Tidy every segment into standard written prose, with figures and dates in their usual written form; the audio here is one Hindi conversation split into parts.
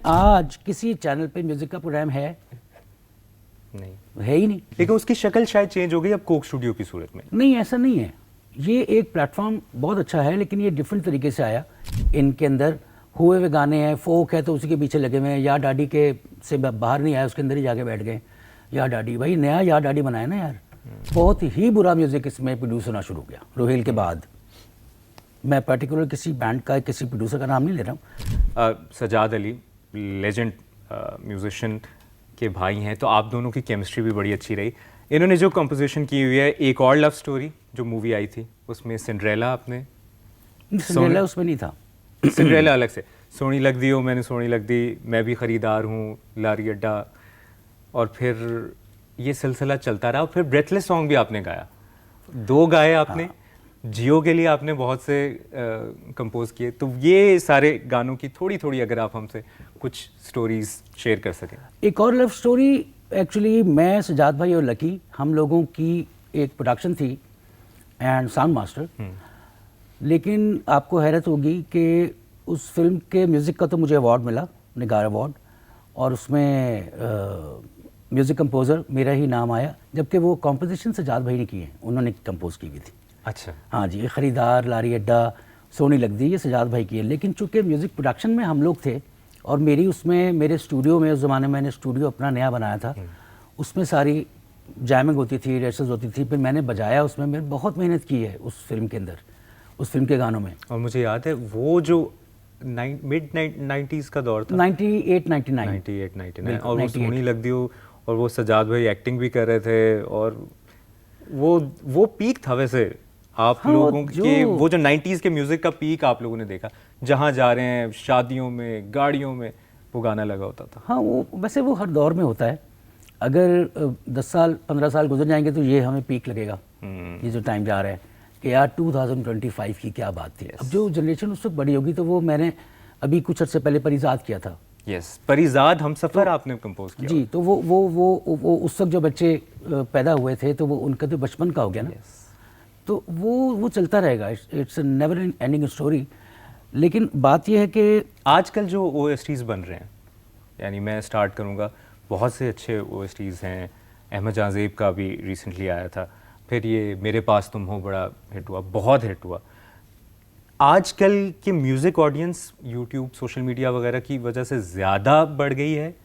आज किसी चैनल पे म्यूजिक का प्रोग्राम है नहीं, है ही नहीं। लेकिन उसकी शक्ल शायद चेंज हो गई अब कोक स्टूडियो की सूरत में। नहीं, ऐसा नहीं है। ये एक प्लेटफॉर्म बहुत अच्छा है, लेकिन ये डिफरेंट तरीके से आया। इनके अंदर हुए हुए गाने हैं, फोक है तो उसी के पीछे लगे हुए हैं। या डाडी के से बाहर नहीं आया, उसके अंदर ही जाके बैठ गए। या डाडी भाई नया या डाडी बनाया ना यार, बहुत ही बुरा म्यूजिक इसमें प्रोड्यूस होना शुरू हो गया रोहेल के बाद। मैं पर्टिकुलर किसी बैंड का किसी प्रोड्यूसर का नाम नहीं ले रहा हूँ। सजाद अली लेजेंड म्यूजिशियन के भाई हैं, तो आप दोनों की केमिस्ट्री भी बड़ी अच्छी रही। इन्होंने जो कंपोजिशन की हुई है एक और लव स्टोरी जो मूवी आई थी, उसमें सिंड्रेला आपने सिंड्रेला उसमें नहीं था। सिंड्रेला अलग से, सोनी लग दी हो मैंने सोनी लग दी, मैं भी ख़रीदार हूँ, लारी अड्डा, और फिर ये सिलसिला चलता रहा। और फिर ब्रेथलेस सॉन्ग भी आपने गाया, 2 गाए आपने। हाँ। जियो के लिए आपने बहुत से कंपोज किए। तो ये सारे गानों की थोड़ी थोड़ी अगर आप हमसे कुछ स्टोरीज शेयर कर सकें। एक और लव स्टोरी, एक्चुअली मैं सजाद भाई और लकी, हम लोगों की एक प्रोडक्शन थी एंड साउंड मास्टर। लेकिन आपको हैरत होगी कि उस फिल्म के म्यूज़िक का तो मुझे अवार्ड मिला, निगार अवार्ड, और उसमें म्यूज़िक कंपोज़र मेरा ही नाम आया, जबकि वो कॉम्पोजिशन सजाद भाई ने की है, उन्होंने कंपोज की हुई थी। अच्छा। हाँ जी, ये ख़रीदार, लारी अड्डा, सोनी लगदी, ये सजाद भाई की है। लेकिन चूँकि म्यूज़िक प्रोडक्शन में हम लोग थे और मेरी उसमें मेरे स्टूडियो में, उस ज़माने में मैंने स्टूडियो अपना नया बनाया था, उसमें सारी जैमिंग होती थी, रिहर्सल्स होती थी, फिर मैंने बजाया उसमें। मैंने बहुत मेहनत की है उस फिल्म के अंदर, उस फिल्म के गानों में। और मुझे याद है वो जो मिड 90s का दौर था, 98-99 और वो सोनी लग दी हो और वो सजाद भाई एक्टिंग भी कर रहे थे, और वो पीक था वैसे आप हाँ, लोगों के, वो जो 90s के म्यूजिक का पीक आप लोगों ने देखा। जहाँ जा रहे हैं, शादियों में, गाड़ियों में वो गाना लगा होता था। हाँ, वो वैसे वो हर दौर में होता है। अगर 10 साल 15 साल गुजर जाएंगे तो ये हमें पीक लगेगा, ये जो टाइम जा रहा है कि यार 2025 की क्या बात थी। अब जो जनरेशन उस वक्त बड़ी होगी, तो वो मैंने अभी कुछ अर्से पहले परिजाद किया था। परिजाद हम सफ़र आपने कंपोज किया जी। तो वो उस वक्त जो बच्चे पैदा हुए थे, तो वो उनका तो बचपन का हो गया ना। तो वो चलता रहेगा, इट्स नेवर एंडिंग स्टोरी। लेकिन बात यह है कि आजकल जो OSTs बन रहे हैं, यानी मैं स्टार्ट करूंगा, बहुत से अच्छे OSTs हैं। अहमद जाज़ेब का भी रिसेंटली आया था, फिर ये मेरे पास तुम हो बड़ा हिट हुआ, बहुत हिट हुआ। आजकल के music audience YouTube, social media वगैरह की वजह से ज़्यादा बढ़ गई है,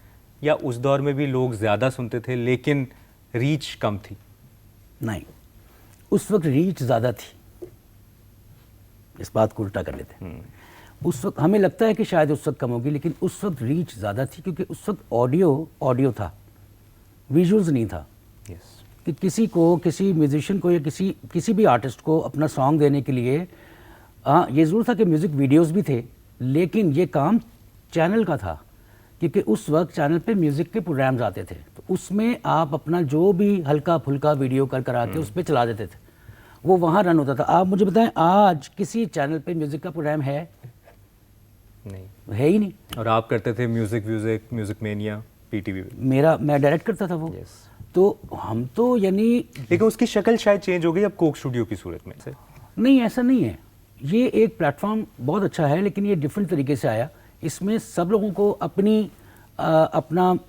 या उस दौर में भी लोग ज़्यादा सुनते थे लेकिन रीच कम थी? नहीं, उस वक्त रीच ज़्यादा थी। इस बात को उल्टा कर लेते हैं। उस वक्त हमें लगता है कि शायद उस वक्त कम होगी, लेकिन उस वक्त रीच ज़्यादा थी, क्योंकि उस वक्त ऑडियो था, विजुअल्स नहीं था। कि किसी को, किसी म्यूजिशियन को या किसी भी आर्टिस्ट को अपना सॉन्ग देने के लिए, हाँ ये ज़रूर था कि म्यूज़िक वीडियोस भी थे, लेकिन ये काम चैनल का था, क्योंकि उस वक्त चैनल पे म्यूज़िक के प्रोग्राम्स आते थे, तो उसमें आप अपना जो भी हल्का फुल्का वीडियो कर के उस पर चला देते थे, वो वहाँ रन होता था। आप मुझे बताएं, आज किसी चैनल पे म्यूज़िक का प्रोग्राम है? नहीं, है ही नहीं। और आप करते थे म्यूजिक मेनिया PTV मैं डायरेक्ट करता था वो। तो हम तो यानी, लेकिन उसकी शक्ल शायद चेंज हो गई अब कोक स्टूडियो की सूरत में से। नहीं, ऐसा नहीं है। ये एक प्लेटफॉर्म बहुत अच्छा है, लेकिन ये डिफरेंट तरीके से आया। इसमें सब लोगों को अपना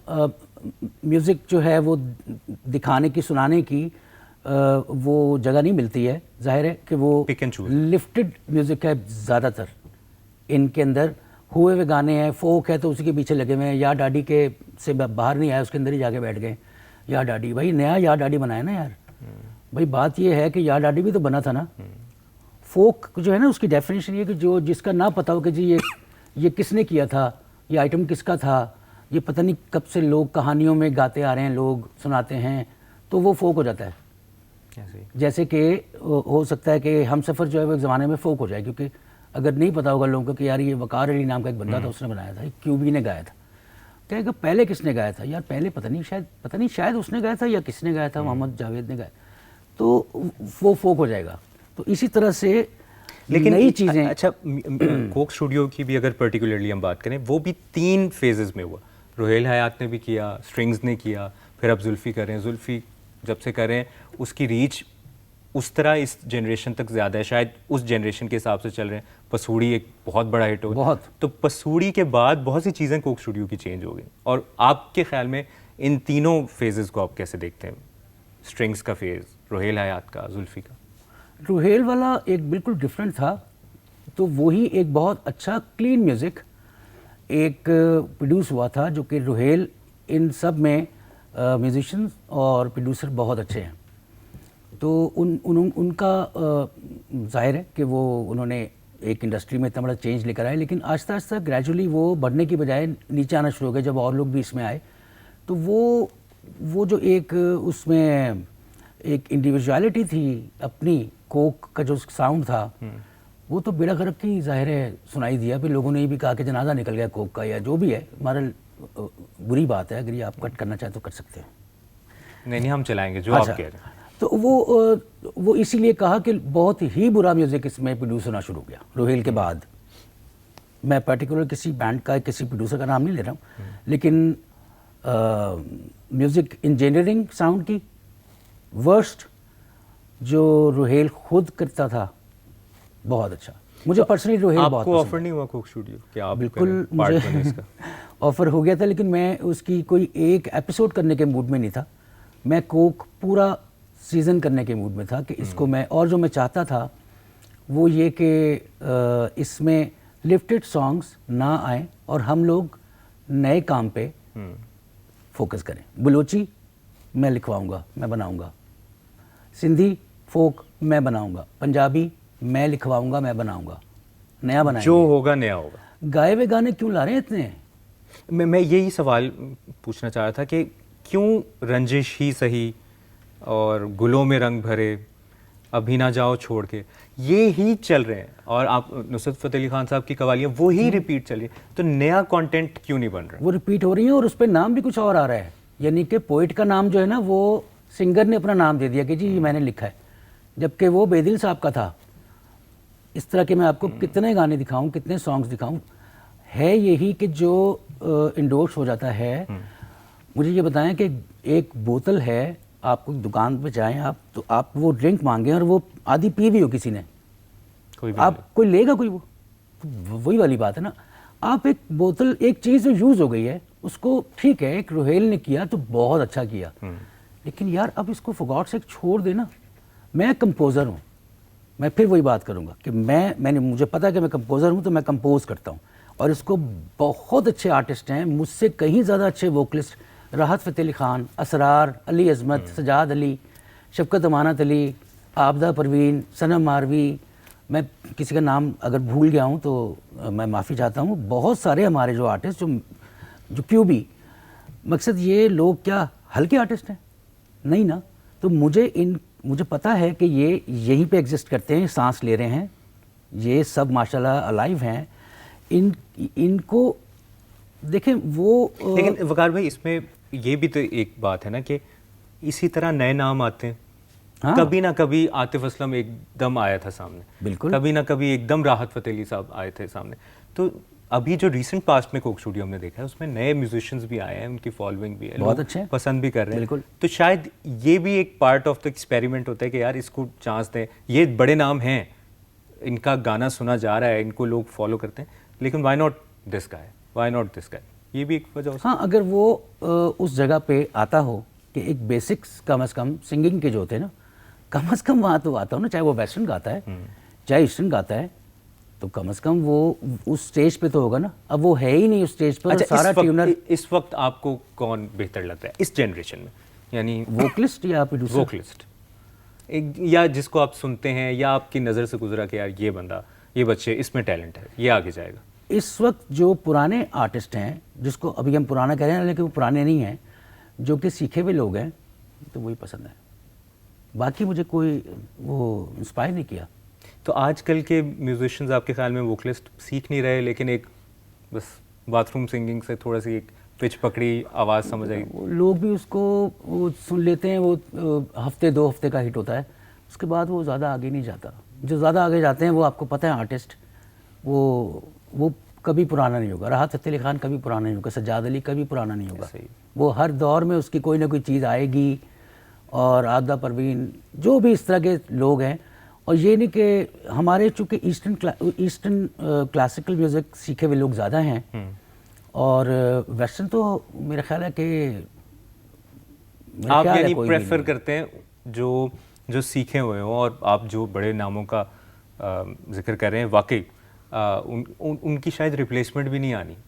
म्यूज़िक जो है वो दिखाने की, सुनाने की वो जगह नहीं मिलती है। जाहिर है कि वो लिफ्टेड म्यूज़िक है ज़्यादातर। इनके अंदर हुए हुए गाने हैं, फोक है तो उसी के पीछे लगे हुए हैं। या डाडी के से बाहर नहीं आया, उसके अंदर ही जाके बैठ गए। या डाडी भाई नया या डाडी बनाया ना यार। भाई बात ये है कि या डाडी भी तो बना था ना। फोक जो है ना, उसकी डेफिनेशन ये कि जो जिसका ना पता हो कि जी ये किसने किया था, ये आइटम किसका था, ये पता नहीं कब से लोग कहानियों में गाते आ रहे हैं, लोग सुनाते हैं, तो वो फोक हो जाता है। जैसे कि हो सकता है कि हम सफ़र जो है वो एक ज़माने में फोक हो जाए, क्योंकि अगर नहीं पता होगा लोगों को कि यार ये वकार अली नाम का एक बंदा था, उसने बनाया था, QB ने गाया था। कहेगा पहले किसने गाया था? यार पहले पता नहीं शायद उसने गाया था या किसने गाया था, मोहम्मद जावेद ने गाया, तो वो फोक हो जाएगा। तो इसी तरह से लेकिन नई चीज़ें। अच्छा, कोक स्टूडियो की भी अगर पर्टिकुलरली हम बात करें, वो भी 3 फेजेस में हुआ। रोहेल हयात ने भी किया, स्ट्रिंग्स ने किया, फिर अब जुल्फ़ी कर रहे हैं। जुल्फ़ी जब से कर रहे हैं, उसकी रीच उस तरह इस जनरेशन तक ज़्यादा है, शायद उस जनरेशन के हिसाब से चल रहे हैं। पसूड़ी एक बहुत बड़ा हिट हो गया, बहुत। तो पसूड़ी के बाद बहुत सी चीज़ें कोक स्टूडियो की चेंज हो गई। और आपके ख्याल में इन तीनों फेजेस को आप कैसे देखते हैं? स्ट्रिंग्स का फेज़, रुहेल हयात का, जुल्फ़ी का। रुहेल वाला एक बिल्कुल डिफरेंट था, तो वही एक बहुत अच्छा क्लीन म्यूज़िक एक प्रोड्यूस हुआ था, जो कि रुहेल इन सब में म्यूजिशियंस और प्रोड्यूसर बहुत अच्छे हैं। तो उनका जाहिर है कि वो उन्होंने एक इंडस्ट्री में इतना बड़ा चेंज लेकर आए, लेकिन आहिस्ता आहिस्ता ग्रेजुअली वो बढ़ने की बजाय नीचे आना शुरू हो गए जब और लोग भी इसमें आए। तो वो जो एक उसमें एक इंडिविजुअलिटी थी अपनी, कोक का जो साउंड था, वो तो बेड़ा गर्क की जाहिर है सुनाई दिया। फिर लोगों ने ये भी कहा कि जनाजा निकल गया कोक का, या जो भी है। हमारा बुरी बात है, अगर ये आप कट करना चाहें तो कर सकते हैं। नहीं, हम चलाएंगे जो अच्छा, आप कह रहे हैं। तो वो इसीलिए कहा कि बहुत ही बुरा म्यूज़िक इसमें प्रोड्यूस होना शुरू हो गया रुहेल के बाद। मैं पर्टिकुलर किसी बैंड का, किसी प्रोड्यूसर का नाम नहीं ले रहा हूँ, लेकिन म्यूज़िक इंजीनियरिंग साउंड की वर्स्ट जो रुहेल खुद करता था, बहुत अच्छा। मुझे पर्सनली रुहेल बहुत आपको ऑफर नहीं हुआ कोक स्टूडियो कि आप बिल्कुल मुझे ऑफर हो गया था, लेकिन मैं उसकी कोई एक एपिसोड करने के मूड में नहीं था। मैं कोक पूरा सीज़न करने के मूड में था कि इसको मैं, और जो मैं चाहता था वो ये कि इसमें लिफ्टेड सॉन्ग्स ना आए और हम लोग नए काम पे फोकस करें। बलोची मैं लिखवाऊंगा, मैं बनाऊंगा। सिंधी फोक मैं बनाऊंगा। पंजाबी मैं लिखवाऊंगा, मैं बनाऊंगा। नया बनाएंगे, जो होगा नया होगा। गाए हुए गाने क्यों ला रहे हैं इतने? मैं यही सवाल पूछना चाह रहा था कि क्यों रंजिश ही सही और गुलों में रंग भरे, अभी ना जाओ छोड़ के, ये ही चल रहे हैं, और आप नुसरत फ़तेह अली खान साहब की कवालियाँ वो ही रिपीट चल रही है, तो नया कंटेंट क्यों नहीं बन रहा? वो रिपीट हो रही है और उस पर नाम भी कुछ और आ रहा है। यानी कि पोइट का नाम जो है ना, वो सिंगर ने अपना नाम दे दिया कि जी ये मैंने लिखा है, जबकि वो बेदिल साहब का था। इस तरह के मैं आपको कितने गाने दिखाऊं, कितने सॉन्ग्स दिखाऊं। है यही कि जो इंडोर्स हो जाता है। मुझे ये बताएं कि एक बोतल है, आपको दुकान पे जाएं आप, तो आप वो ड्रिंक मांगें और वो आधी पी भी हो किसी ने, कोई लेगा कोई? वो तो वही वाली बात है ना। आप एक बोतल, एक चीज़ जो यूज़ हो गई है उसको, ठीक है एक रुहेल ने किया तो बहुत अच्छा किया, लेकिन यार अब इसको फॉर गॉड सेक छोड़ देना। मैं कंपोज़र हूँ, मैं फिर वही बात करूँगा कि मैंने मुझे पता है कि मैं कंपोज़र हूँ, तो मैं कंपोज करता हूँ। और इसको बहुत अच्छे आर्टिस्ट हैं, मुझसे कहीं ज़्यादा अच्छे वोकलिस्ट, राहत फ़तेह अली ख़ान, असरार, अली अज़मत, सजाद अली, शफ़क़त अमानत अली, आबदा परवीन, सनम मारवी। मैं किसी का नाम अगर भूल गया हूँ तो मैं माफ़ी चाहता हूँ। बहुत सारे हमारे जो आर्टिस्ट जो क्यों भी, मकसद ये लोग क्या हल्के आर्टिस्ट हैं? नहीं ना। तो मुझे पता है कि ये यहीं पे एग्जिस्ट करते हैं, सांस ले रहे हैं, ये सब माशाल्लाह अलाइव हैं। इनको देखें वो लेकिन वकार भाई, इसमें ये भी तो एक बात है ना कि इसी तरह नए नाम आते हैं। हाँ। कभी ना कभी आतिफ असलम एकदम आया था सामने, बिल्कुल, कभी ना कभी एकदम राहत फ़तेह अली साहब आए थे सामने। तो अभी जो रिसेंट पास्ट में कोक स्टूडियो हमने देखा है, उसमें नए म्यूजिशियंस भी आए हैं, उनकी फॉलोइंग भी है, बहुत अच्छे पसंद भी कर रहे हैं। बिल्कुल। तो शायद ये भी एक पार्ट ऑफ द एक्सपेरिमेंट होता है कि यार इसको चांस दें, ये बड़े नाम हैं, इनका गाना सुना जा रहा है, इनको लोग फॉलो करते हैं, लेकिन why not this guy, why not this guy? ये भी एक वजह हो सकती है। हाँ, अगर वो उस जगह पे आता हो कि एक बेसिक्स कम से कम सिंगिंग के जो होते हैं ना, कम से कम वहाँ तो आता हो ना, चाहे वो वेस्टर्न गाता है चाहे ईस्टर्न गाता है, तो कम से कम वो उस स्टेज पे तो होगा ना। अब वो है ही नहीं उस स्टेज पर। अच्छा, सारा ट्यूनर। इस वक्त आपको कौन बेहतर लगता है इस जनरेशन में? यानी वोकलिस्ट या प्रोड्यूसर? वोकलिस्ट, एक या जिसको आप सुनते हैं या आपकी नज़र से गुजरा कि यार ये बंदा, ये बच्चे, इसमें टैलेंट है, ये आगे जाएगा। इस वक्त जो पुराने आर्टिस्ट हैं, जिसको अभी हम पुराना कह रहे हैं लेकिन वो पुराने नहीं हैं, जो कि सीखे हुए लोग हैं, तो वही पसंद है। बाकी मुझे कोई वो इंस्पायर नहीं किया। तो आजकल के म्यूजिशियंस आपके ख्याल में वोकलिस्ट सीख नहीं रहे, लेकिन एक बस बाथरूम सिंगिंग से थोड़ा सी एक पिच पकड़ी, आवाज़ समझ आई, लोग भी उसको वो सुन लेते हैं, वो हफ्ते 2 हफ्ते का हिट होता है, उसके बाद वो ज़्यादा आगे नहीं जाता। जो ज़्यादा आगे जाते हैं वो आपको पता है आर्टिस्ट, वो कभी पुराना नहीं होगा। राहत फ़तेह अली ख़ान कभी पुराना नहीं होगा, सज्जाद अली कभी पुराना नहीं होगा। वो हर दौर में उसकी कोई ना कोई चीज़ आएगी और आदा परवीन, जो भी इस तरह के लोग हैं। और ये नहीं कि हमारे चूँकि ईस्टर्न क्लासिकल म्यूज़िक सीखे हुए लोग ज़्यादा हैं और वेस्टर्न तो मेरा ख्याल है कि मेरा आप ख्याल है यानी कोई भी प्रेफर नहीं। करते हैं जो जो सीखे हुए हो, और आप जो बड़े नामों का जिक्र कर रहे हैं, वाकई उनकी शायद रिप्लेसमेंट भी नहीं आनी।